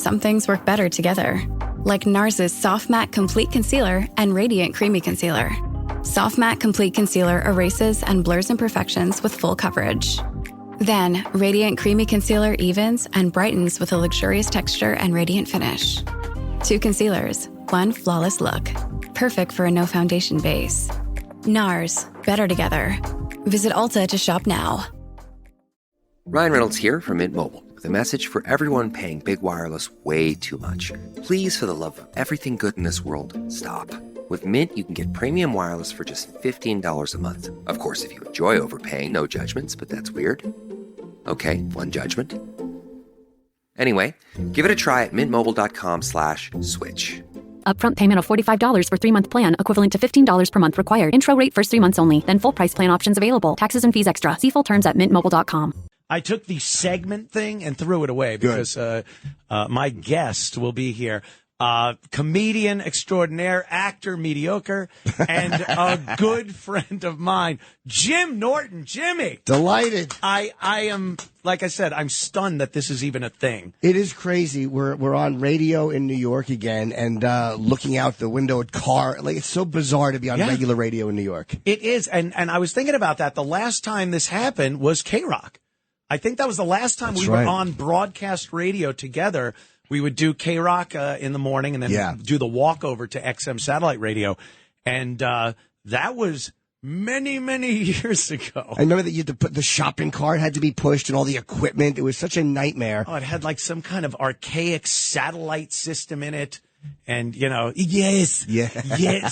some things work better together. Like NARS's Soft Matte Complete Concealer and Radiant Creamy Concealer. Soft Matte Complete Concealer erases and blurs imperfections with full coverage. Then, Radiant Creamy Concealer evens and brightens with a luxurious texture and radiant finish. 2 concealers, 1 flawless look. Perfect for a no-foundation base. NARS, better together. Visit Ulta to shop now. Ryan Reynolds here from Mint Mobile with a message for everyone paying big wireless way too much. Please, for the love of everything good in this world, stop. With Mint, you can get premium wireless for just $15 a month. Of course, if you enjoy overpaying, no judgments, but that's weird. Okay, one judgment. Anyway, give it a try at mintmobile.com/switch. Upfront payment of $45 for 3-month plan, equivalent to $15 per month required. Intro rate first 3 months only, then full price plan options available. Taxes and fees extra. See full terms at mintmobile.com. I took the segment thing and threw it away because my guest will be here. Comedian extraordinaire, actor mediocre, and a good friend of mine, Jim Norton. Jimmy. Delighted. I am, like I said, I'm stunned that this is even a thing. It is crazy. We're on radio in New York again and looking out the window at car. Like, it's so bizarre to be on regular radio in New York. It is. And I was thinking about that. The last time this happened was K-Rock. I think that was the last time we were on broadcast radio together. We would do K-Rock in the morning and then do the walkover to XM satellite radio. And that was many, many years ago. I remember that you had to put the shopping cart had to be pushed and all the equipment. It was such a nightmare. Oh, it had like some kind of archaic satellite system in it. And, yes,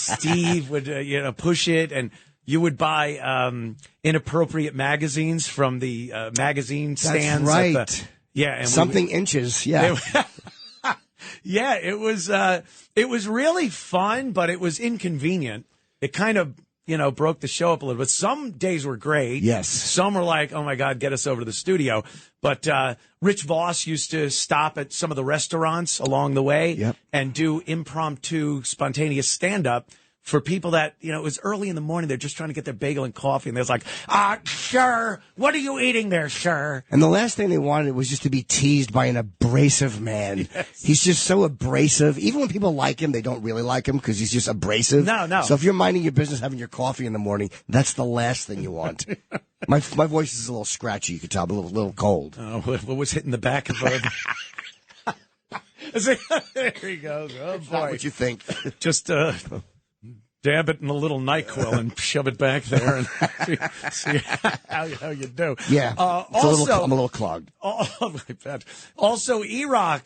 Steve would, push it. And you would buy inappropriate magazines from the magazine stands. That's right. And something inches. Yeah. Yeah, it was really fun, but it was inconvenient. It kind of, broke the show up a little bit. Some days were great. Yes. Some were like, oh my God, get us over to the studio. But Rich Voss used to stop at some of the restaurants along the way and do impromptu, spontaneous stand-up for people that, it was early in the morning. They're just trying to get their bagel and coffee. And they're like, sir, what are you eating there, sir? And the last thing they wanted was just to be teased by an abrasive man. Yes. He's just so abrasive. Even when people like him, they don't really like him because he's just abrasive. No. So if you're minding your business, having your coffee in the morning, that's the last thing you want. My voice is a little scratchy. You can tell I'm a little cold. Oh, what was hitting the back of the... There he goes. Oh, it's boy. not what you think. Just... dab it in a little NyQuil and shove it back there and see how you do. Yeah. I'm a little clogged. Oh, my bad. Also, Erock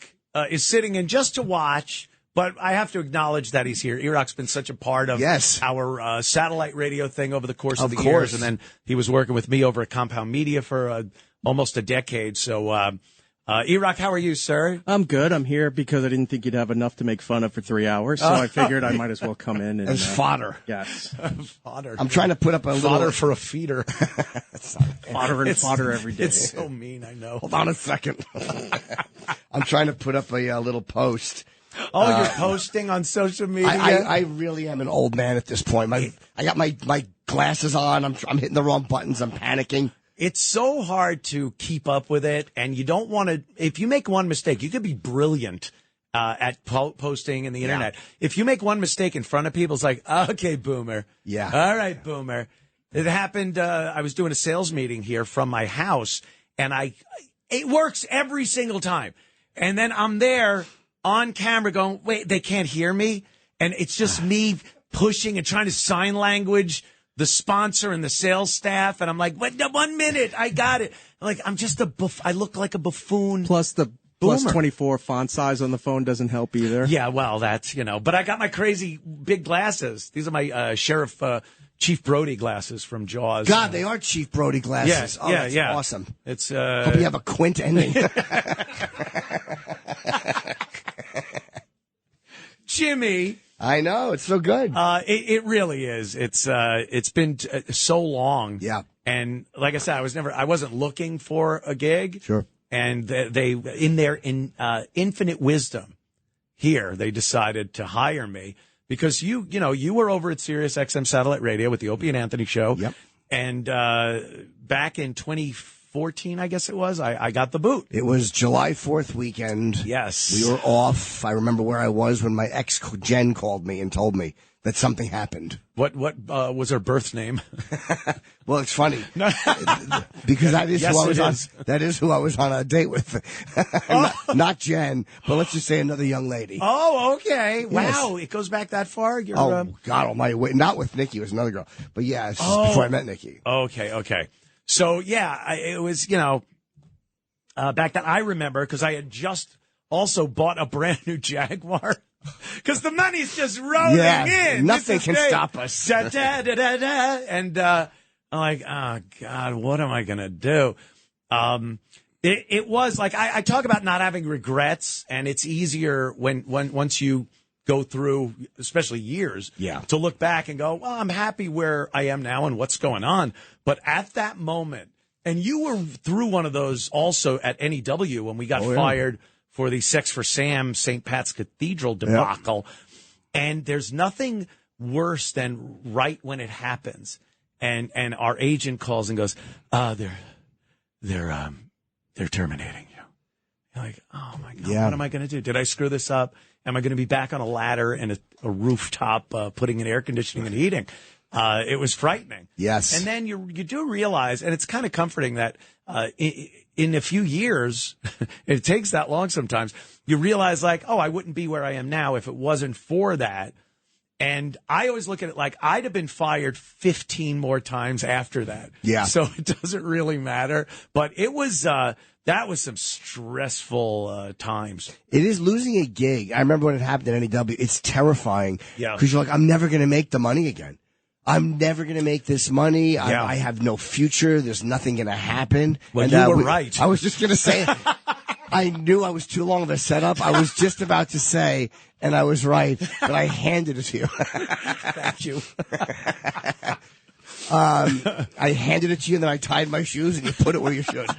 is sitting in just to watch, but I have to acknowledge that he's here. Erock's been such a part of our satellite radio thing over the course of the years. And then he was working with me over at Compound Media for almost a decade. So, Erock, how are you, sir? I'm good. I'm here because I didn't think you'd have enough to make fun of for 3 hours, so I figured I might as well come in. And, as fodder. Yes. Fodder. I'm trying to put up a little... Fodder for a feeder. Fodder and fodder every day. It's so mean, I know. Hold on a second. I'm trying to put up a little post. Oh, you're posting on social media? I really am an old man at this point. I got my glasses on. I'm hitting the wrong buttons. I'm panicking. It's so hard to keep up with it, and you don't want to. If you make one mistake, you could be brilliant at posting in the internet. If you make one mistake in front of people, it's like, okay, boomer. Yeah. All right, boomer. It happened. I was doing a sales meeting here from my house, and it works every single time. And then I'm there on camera going, wait, they can't hear me, and it's just me pushing and trying to sign language the sponsor and the sales staff, and I'm like, wait, 1 minute, I got it. I'm just I look like a buffoon. Plus the boomer. plus 24 font size on the phone doesn't help either. Yeah, well, that's, but I got my crazy big glasses. These are my Sheriff Chief Brody glasses from Jaws. God, they are Chief Brody glasses. Yeah, that's awesome. It's hope you have a quint ending. Jimmy. I know, it's so good. It really is. It's been so long. Yeah. And like I said, I wasn't looking for a gig. Sure. And they in their infinite wisdom here, they decided to hire me because you were over at Sirius XM Satellite Radio with the Opie and Anthony show. Yep. And back in 2014, 14, I guess it was. I got the boot. It was July 4th weekend. Yes. We were off. I remember where I was when my ex, Jen, called me and told me that something happened. What was her birth name? Well, it's funny because that is, Yes, who I was it on, is. that is who I was on a date with. Not Jen, but let's just say another young lady. Oh, okay. Yes. Wow. It goes back that far? You're, God almighty. Wait, not with Nikki. It was another girl. But yeah, it's just before I met Nikki. Okay. So, yeah, it was, back then I remember because I had just also bought a brand new Jaguar. Because the money's just rolling in. Nothing can stop us. Da, da, da, da, da. And I'm like, oh, God, what am I going to do? It was like I talk about not having regrets, and it's easier when once you go through, especially years, to look back and go, well, I'm happy where I am now and what's going on. But at that moment, and you were through one of those also at NEW when we got fired for the Sex for Sam St. Pat's Cathedral debacle. And there's nothing worse than right when it happens. And our agent calls and goes, they're terminating you. You're like, oh my God, what am I going to do? Did I screw this up? Am I going to be back on a ladder and a rooftop, putting in air conditioning and heating? It was frightening. Yes. And then you do realize, and it's kind of comforting that, in a few years, it takes that long sometimes, you realize like, oh, I wouldn't be where I am now if it wasn't for that. And I always look at it like I'd have been fired 15 more times after that. Yeah. So it doesn't really matter. But it was, that was some stressful times. It is losing a gig. I remember when it happened at NEW. It's terrifying. Yeah. Because you're like, I'm never going to make the money again. I'm never going to make this money. I have no future. There's nothing going to happen. Well, and, you were right. I was just going to say, I knew I was too long of a setup. I was just about to say, and I was right, but I handed it to you. Thank you. I handed it to you, and then I tied my shoes, and you put it where you should.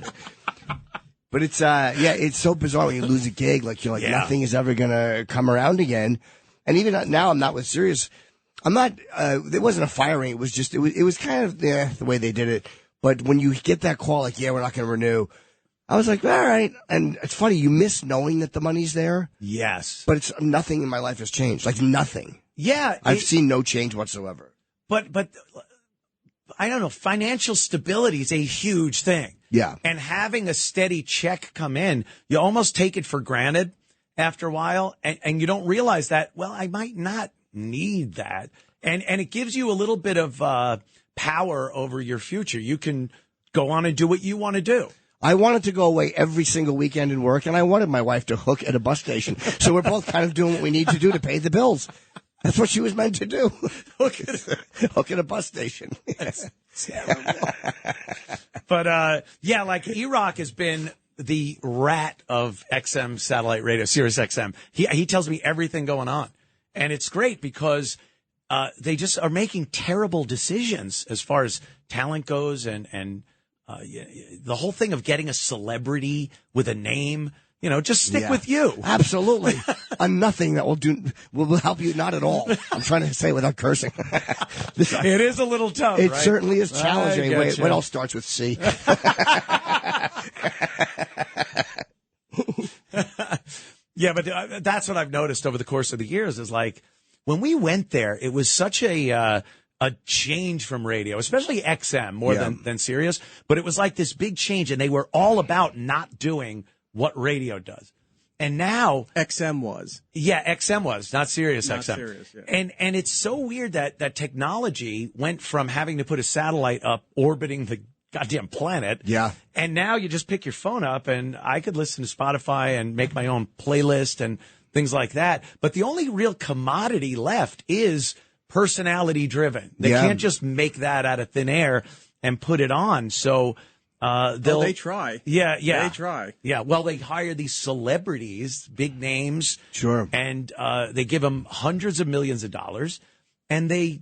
But it's, it's so bizarre when you lose a gig. Like, you're like, nothing is ever going to come around again. And even now, I'm not with Sirius. I'm not, it wasn't a firing. It was just, it was kind of the way they did it. But when you get that call, like, we're not going to renew, I was like, all right. And it's funny, you miss knowing that the money's there. Yes. But it's nothing in my life has changed. Like, nothing. Yeah. I've seen no change whatsoever. But I don't know, financial stability is a huge thing. Yeah. And having a steady check come in, you almost take it for granted after a while. And you don't realize that, well, I might not need that. And it gives you a little bit of power over your future. You can go on and do what you want to do. I wanted to go away every single weekend and work, and I wanted my wife to hook at a bus station. So we're both kind of doing what we need to do to pay the bills. That's what she was meant to do. Hook at a bus station. That's terrible. But, like Erock has been the rat of XM satellite radio, Sirius XM. He tells me everything going on. And it's great because they just are making terrible decisions as far as talent goes and the whole thing of getting a celebrity with a name, just stick with you. Absolutely. A nothing that will help you not at all. I'm trying to say without cursing. It is a little tough, It right? certainly is challenging. Wait, what else starts with C? Yeah, but that's what I've noticed over the course of the years is like when we went there, it was such a change from radio, especially XM more than Sirius. But it was like this big change, and they were all about not doing what radio does. And now XM was. Yeah, XM was, not Sirius Not XM. Sirius, yeah. And it's so weird that technology went from having to put a satellite up orbiting the goddamn planet. Yeah. And now you just pick your phone up and I could listen to Spotify and make my own playlist and things like that. But the only real commodity left is personality driven. They can't just make that out of thin air and put it on. So they try. Yeah. They try. Yeah. Well, they hire these celebrities, big names. Sure. And they give them hundreds of millions of dollars and they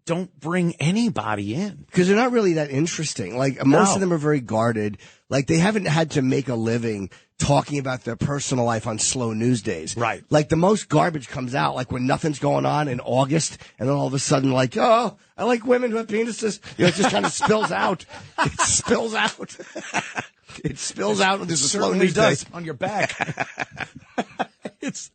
don't bring anybody in. Because they're not really that interesting. Like, most of them are very guarded. Like, they haven't had to make a living talking about their personal life on slow news days. Right. Like the most garbage comes out, like when nothing's going on in August, and then all of a sudden, like, oh, I like women who have penises. You know, it just kind of spills out. It spills out. It spills out when there's a slow news day. On your back. It's